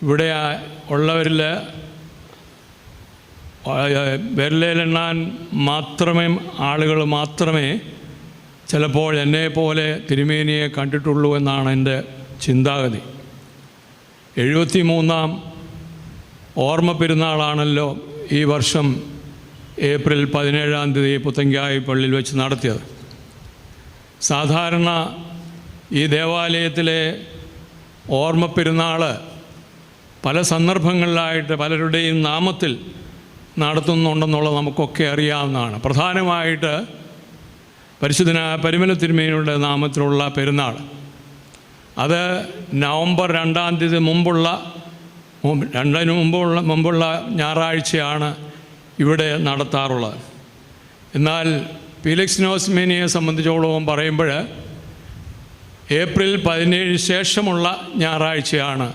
ഇവിടെ ഉള്ളവരിൽ വിരലിലെണ്ണാൻ ആളുകൾ മാത്രമേ ചിലപ്പോൾ എന്നെപ്പോലെ തിരുമേനിയെ കണ്ടിട്ടുള്ളൂ എന്നാണ് എൻ്റെ ചിന്താഗതി. 73-ാം ഓർമ്മ പെരുന്നാളാണല്ലോ ഈ വർഷം ഏപ്രിൽ 17-ാം തീയതി പുത്തങ്കായി പള്ളിയിൽ വെച്ച് നടത്തിയത്. സാധാരണ ഈ ദേവാലയത്തിലെ ഓർമ്മ പെരുന്നാൾ പല സന്ദർഭങ്ങളിലായിട്ട് പലരുടെയും നാമത്തിൽ നടത്തുന്നുണ്ടെന്നുള്ളത് നമുക്കൊക്കെ അറിയാവുന്നതാണ്. പ്രധാനമായിട്ട് പരിശുദ്ധനായ പരിമല തിരുമേനിയുടെ നാമത്തിലുള്ള പെരുന്നാൾ അത് നവംബർ 2-ാം തീയതി മുമ്പുള്ള ഞായറാഴ്ചയാണ് ഇവിടെ നടത്താറുള്ളത്. എന്നാൽ ഫീലിക്സ് നോസ്മേനിയെ സംബന്ധിച്ചോളം പറയുമ്പോൾ ഏപ്രിൽ 17 ശേഷമുള്ള ഞായറാഴ്ചയാണ്